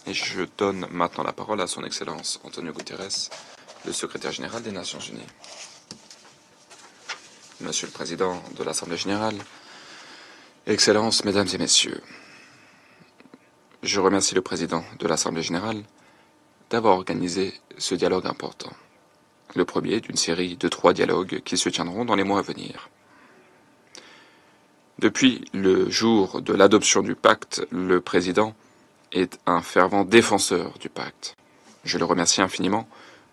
Et je donne maintenant la parole à son Excellence Antonio Guterres, le secrétaire général des Nations Unies. Monsieur le Président de l'Assemblée générale, Excellences, Mesdames et Messieurs, je remercie le Président de l'Assemblée générale d'avoir organisé ce dialogue important, le premier d'une série de 3 dialogues qui se tiendront dans les mois à venir. Depuis le jour de l'adoption du pacte, le Président est un fervent défenseur du pacte. Je le remercie infiniment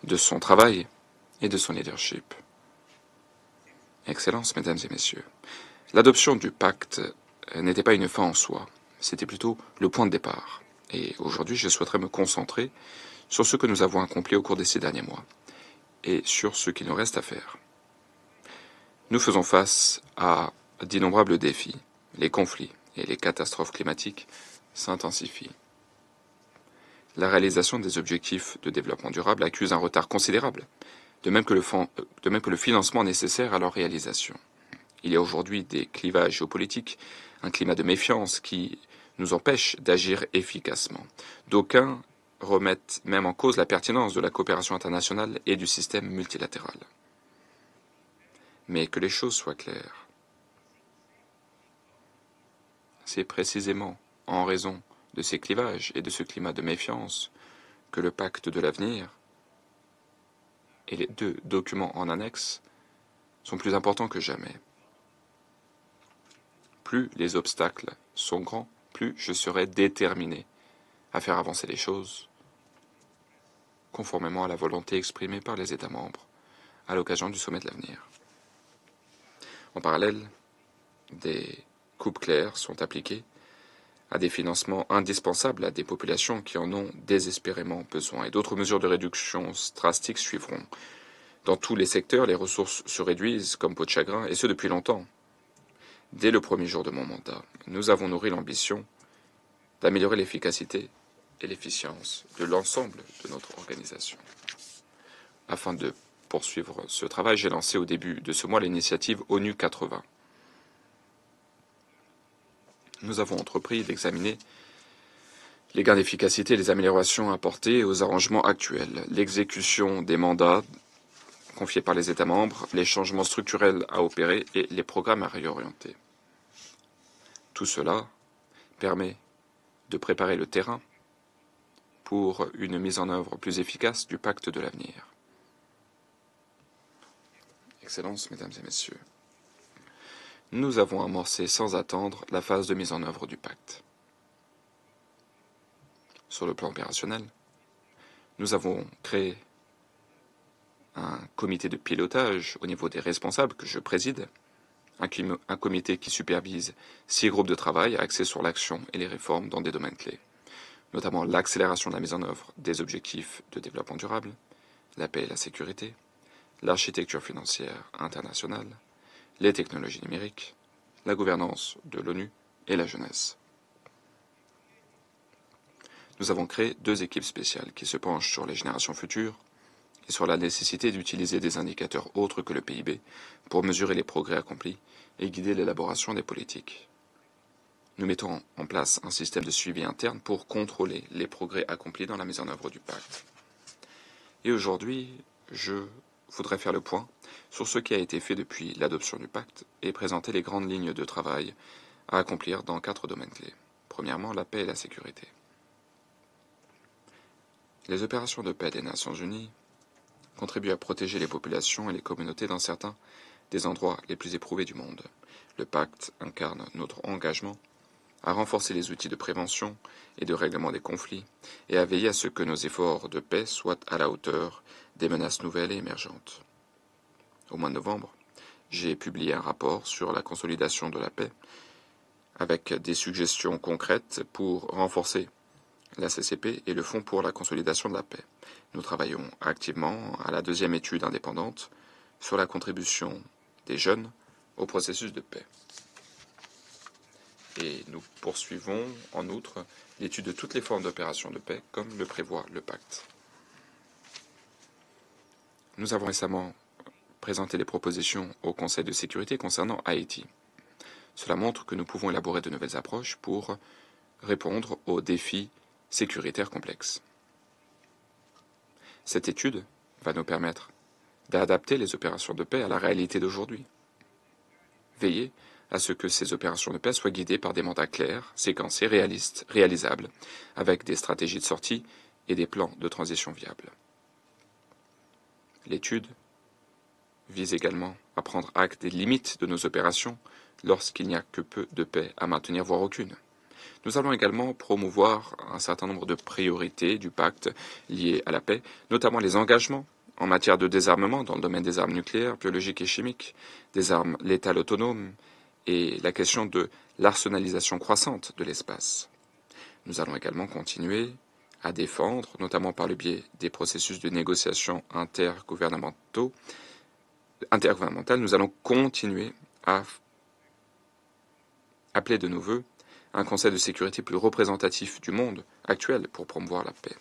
de son travail et de son leadership. Excellences, Mesdames et Messieurs, l'adoption du pacte n'était pas une fin en soi, c'était plutôt le point de départ. Et aujourd'hui, je souhaiterais me concentrer sur ce que nous avons accompli au cours de ces derniers mois et sur ce qu'il nous reste à faire. Nous faisons face à d'innombrables défis. Les conflits et les catastrophes climatiques s'intensifient. La réalisation des objectifs de développement durable accuse un retard considérable, de même que le financement nécessaire à leur réalisation. Il y a aujourd'hui des clivages géopolitiques, un climat de méfiance qui nous empêche d'agir efficacement. D'aucuns remettent même en cause la pertinence de la coopération internationale et du système multilatéral. Mais que les choses soient claires. C'est précisément en raison de ces clivages et de ce climat de méfiance que le pacte de l'avenir et les 2 documents en annexe sont plus importants que jamais. Plus les obstacles sont grands, plus je serai déterminé à faire avancer les choses conformément à la volonté exprimée par les États membres à l'occasion du sommet de l'avenir. En parallèle, des coupes claires sont appliquées à des financements indispensables à des populations qui en ont désespérément besoin, et d'autres mesures de réduction drastiques suivront. Dans tous les secteurs, les ressources se réduisent comme peau de chagrin, et ce depuis longtemps. Dès le premier jour de mon mandat, nous avons nourri l'ambition d'améliorer l'efficacité et l'efficience de l'ensemble de notre organisation. Afin de poursuivre ce travail, j'ai lancé au début de ce mois l'initiative ONU 80. Nous avons entrepris d'examiner les gains d'efficacité et les améliorations apportées aux arrangements actuels, l'exécution des mandats confiés par les États membres, les changements structurels à opérer et les programmes à réorienter. Tout cela permet de préparer le terrain pour une mise en œuvre plus efficace du pacte de l'avenir. Excellences, Mesdames et Messieurs, nous avons amorcé sans attendre la phase de mise en œuvre du pacte. Sur le plan opérationnel, nous avons créé un comité de pilotage au niveau des responsables que je préside, un comité qui supervise 6 groupes de travail axés sur l'action et les réformes dans des domaines clés, notamment l'accélération de la mise en œuvre des objectifs de développement durable, la paix et la sécurité, l'architecture financière internationale, les technologies numériques, la gouvernance de l'ONU et la jeunesse. Nous avons créé 2 équipes spéciales qui se penchent sur les générations futures et sur la nécessité d'utiliser des indicateurs autres que le PIB pour mesurer les progrès accomplis et guider l'élaboration des politiques. Nous mettons en place un système de suivi interne pour contrôler les progrès accomplis dans la mise en œuvre du pacte. Et aujourd'hui, je voudrais faire le point sur ce qui a été fait depuis l'adoption du pacte et présenter les grandes lignes de travail à accomplir dans 4 domaines clés. Premièrement, la paix et la sécurité. Les opérations de paix des Nations Unies contribuent à protéger les populations et les communautés dans certains des endroits les plus éprouvés du monde. Le pacte incarne notre engagement à renforcer les outils de prévention et de règlement des conflits et à veiller à ce que nos efforts de paix soient à la hauteur des menaces nouvelles et émergentes. Au mois de novembre, j'ai publié un rapport sur la consolidation de la paix avec des suggestions concrètes pour renforcer la CCP et le Fonds pour la consolidation de la paix. Nous travaillons activement à la 2e étude indépendante sur la contribution des jeunes au processus de paix. Et nous poursuivons en outre l'étude de toutes les formes d'opérations de paix comme le prévoit le pacte. Nous avons récemment présenté des propositions au Conseil de sécurité concernant Haïti. Cela montre que nous pouvons élaborer de nouvelles approches pour répondre aux défis sécuritaire complexe. Cette étude va nous permettre d'adapter les opérations de paix à la réalité d'aujourd'hui. Veiller à ce que ces opérations de paix soient guidées par des mandats clairs, séquencés, réalistes, réalisables, avec des stratégies de sortie et des plans de transition viables. L'étude vise également à prendre acte des limites de nos opérations lorsqu'il n'y a que peu de paix à maintenir, voire aucune. Nous allons également promouvoir un certain nombre de priorités du pacte liées à la paix, notamment les engagements en matière de désarmement dans le domaine des armes nucléaires, biologiques et chimiques, des armes létales autonomes et la question de l'arsenalisation croissante de l'espace. Nous allons également continuer à défendre, notamment par le biais des processus de négociation intergouvernementale, nous allons continuer à appeler de nos vœux un Conseil de sécurité plus représentatif du monde actuel pour promouvoir la paix.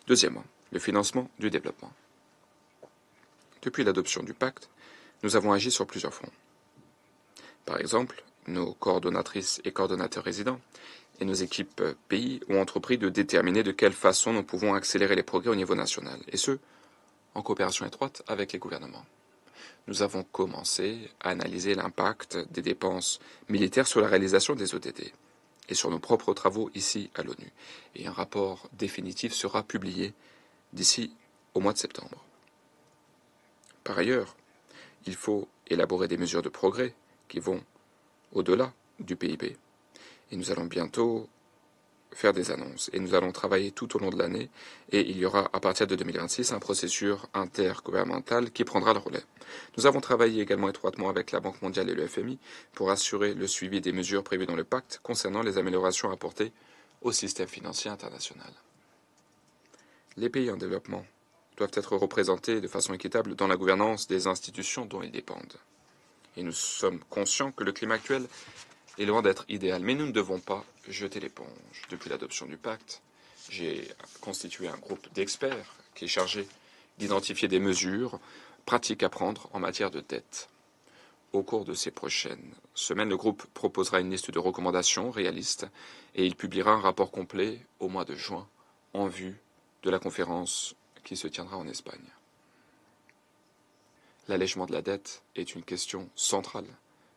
Deuxièmement, le financement du développement. Depuis l'adoption du pacte, nous avons agi sur plusieurs fronts. Par exemple, nos coordonnatrices et coordonnateurs résidents et nos équipes pays ont entrepris de déterminer de quelle façon nous pouvons accélérer les progrès au niveau national, et ce, en coopération étroite avec les gouvernements. Nous avons commencé à analyser l'impact des dépenses militaires sur la réalisation des ODD et sur nos propres travaux ici à l'ONU. Et un rapport définitif sera publié d'ici au mois de septembre. Par ailleurs, il faut élaborer des mesures de progrès qui vont au-delà du PIB. Et nous allons bientôt faire des annonces. Et nous allons travailler tout au long de l'année. Et il y aura, à partir de 2026, un processus intergouvernemental qui prendra le relais. Nous avons travaillé également étroitement avec la Banque mondiale et le FMI pour assurer le suivi des mesures prévues dans le pacte concernant les améliorations apportées au système financier international. Les pays en développement doivent être représentés de façon équitable dans la gouvernance des institutions dont ils dépendent. Et nous sommes conscients que le climat actuel est loin d'être idéal, mais nous ne devons pas jeter l'éponge. Depuis l'adoption du pacte, j'ai constitué un groupe d'experts qui est chargé d'identifier des mesures pratiques à prendre en matière de dette. Au cours de ces prochaines semaines, le groupe proposera une liste de recommandations réalistes et il publiera un rapport complet au mois de juin en vue de la conférence qui se tiendra en Espagne. L'allègement de la dette est une question centrale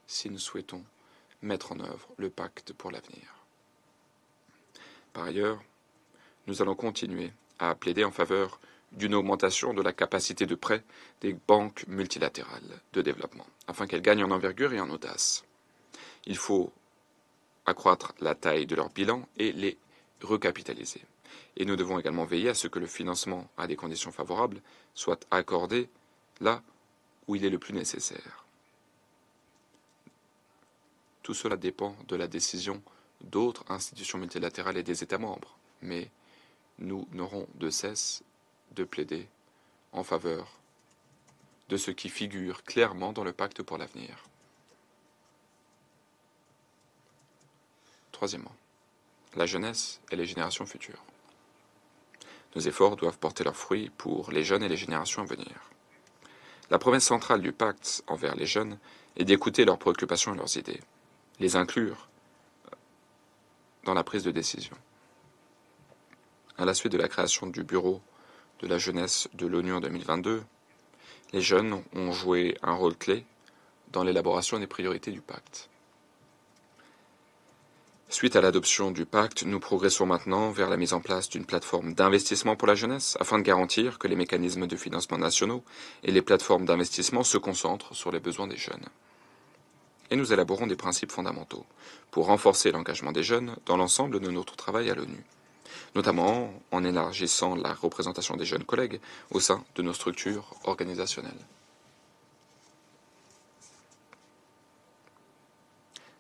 si nous souhaitons mettre en œuvre le pacte pour l'avenir. Par ailleurs, nous allons continuer à plaider en faveur d'une augmentation de la capacité de prêt des banques multilatérales de développement, afin qu'elles gagnent en envergure et en audace. Il faut accroître la taille de leur bilan et les recapitaliser. Et nous devons également veiller à ce que le financement à des conditions favorables soit accordé là où il est le plus nécessaire. Tout cela dépend de la décision d'autres institutions multilatérales et des États membres, mais nous n'aurons de cesse de plaider en faveur de ce qui figure clairement dans le pacte pour l'avenir. Troisièmement, la jeunesse et les générations futures. Nos efforts doivent porter leurs fruits pour les jeunes et les générations à venir. La promesse centrale du pacte envers les jeunes est d'écouter leurs préoccupations et leurs idées, les inclure dans la prise de décision. À la suite de la création du Bureau de la jeunesse de l'ONU en 2022, les jeunes ont joué un rôle clé dans l'élaboration des priorités du pacte. Suite à l'adoption du pacte, nous progressons maintenant vers la mise en place d'une plateforme d'investissement pour la jeunesse afin de garantir que les mécanismes de financement nationaux et les plateformes d'investissement se concentrent sur les besoins des jeunes. Et nous élaborons des principes fondamentaux pour renforcer l'engagement des jeunes dans l'ensemble de notre travail à l'ONU, notamment en élargissant la représentation des jeunes collègues au sein de nos structures organisationnelles.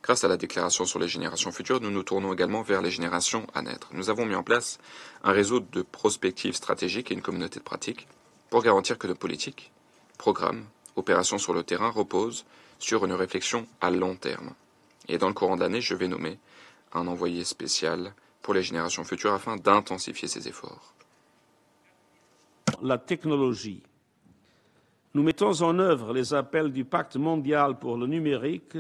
Grâce à la déclaration sur les générations futures, nous nous tournons également vers les générations à naître. Nous avons mis en place un réseau de prospectives stratégiques et une communauté de pratique pour garantir que nos politiques, programmes, opérations sur le terrain reposent sur une réflexion à long terme. Et dans le courant de l'année, je vais nommer un envoyé spécial pour les générations futures afin d'intensifier ces efforts. La technologie. Nous mettons en œuvre les appels du Pacte mondial pour le numérique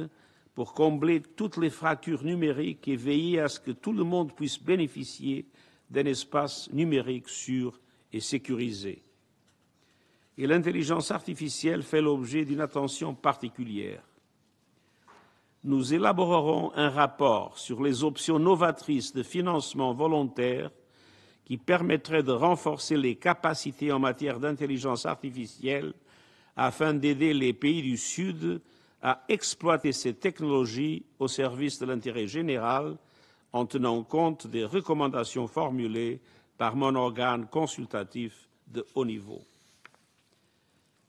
pour combler toutes les fractures numériques et veiller à ce que tout le monde puisse bénéficier d'un espace numérique sûr et sécurisé. Et l'intelligence artificielle fait l'objet d'une attention particulière. Nous élaborerons un rapport sur les options novatrices de financement volontaire qui permettraient de renforcer les capacités en matière d'intelligence artificielle afin d'aider les pays du Sud à exploiter ces technologies au service de l'intérêt général en tenant compte des recommandations formulées par mon organe consultatif de haut niveau.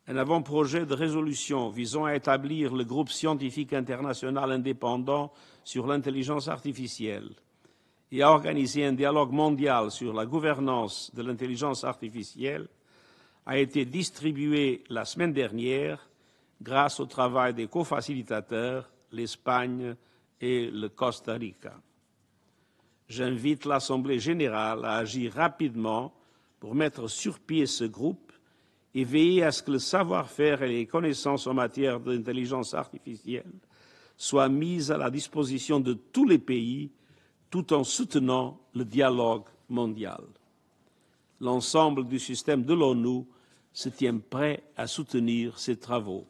Un avant-projet de résolution visant à établir le groupe scientifique international indépendant sur l'intelligence artificielle et à organiser un dialogue mondial sur la gouvernance de l'intelligence artificielle a été distribué la semaine dernière grâce au travail des cofacilitateurs, l'Espagne et le Costa Rica. J'invite l'Assemblée générale à agir rapidement pour mettre sur pied ce groupe et veiller à ce que le savoir-faire et les connaissances en matière d'intelligence artificielle soient mises à la disposition de tous les pays tout en soutenant le dialogue mondial. L'ensemble du système de l'ONU se tient prêt à soutenir ces travaux.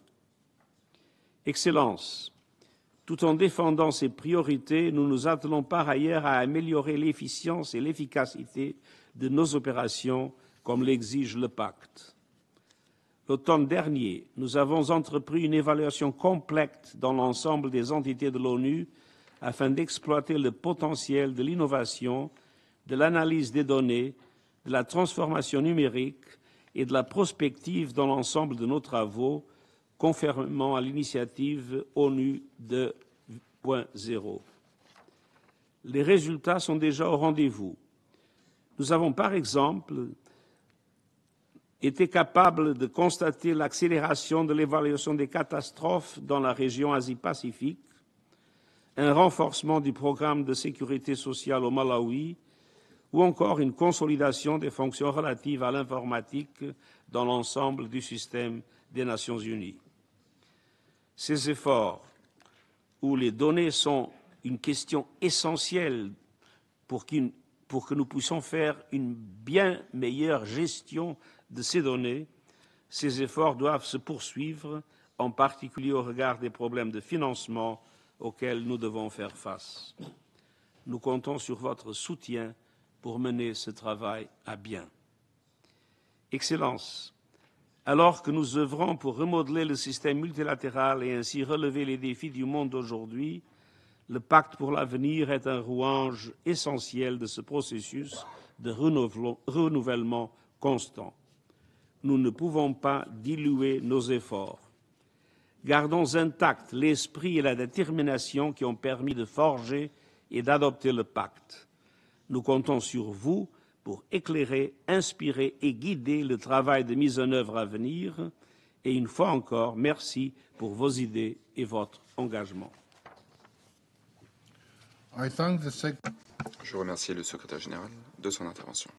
Excellences, tout en défendant ces priorités, nous nous attelons par ailleurs à améliorer l'efficience et l'efficacité de nos opérations comme l'exige le pacte. L'automne dernier, nous avons entrepris une évaluation complète dans l'ensemble des entités de l'ONU afin d'exploiter le potentiel de l'innovation, de l'analyse des données, de la transformation numérique et de la prospective dans l'ensemble de nos travaux, conformément à l'initiative ONU 2.0. Les résultats sont déjà au rendez-vous. Nous avons, par exemple, été capables de constater l'accélération de l'évaluation des catastrophes dans la région Asie-Pacifique, un renforcement du programme de sécurité sociale au Malawi ou encore une consolidation des fonctions relatives à l'informatique dans l'ensemble du système des Nations unies. Ces efforts, où les données sont une question essentielle pour que nous puissions faire une bien meilleure gestion de ces données, ces efforts doivent se poursuivre, en particulier au regard des problèmes de financement auxquels nous devons faire face. Nous comptons sur votre soutien pour mener ce travail à bien. Excellences, alors que nous œuvrons pour remodeler le système multilatéral et ainsi relever les défis du monde d'aujourd'hui, le pacte pour l'avenir est un rouage essentiel de ce processus de renouvellement constant. Nous ne pouvons pas diluer nos efforts. Gardons intacts l'esprit et la détermination qui ont permis de forger et d'adopter le pacte. Nous comptons sur vous pour éclairer, inspirer et guider le travail de mise en œuvre à venir. Et une fois encore, merci pour vos idées et votre engagement. Je remercie le secrétaire général de son intervention.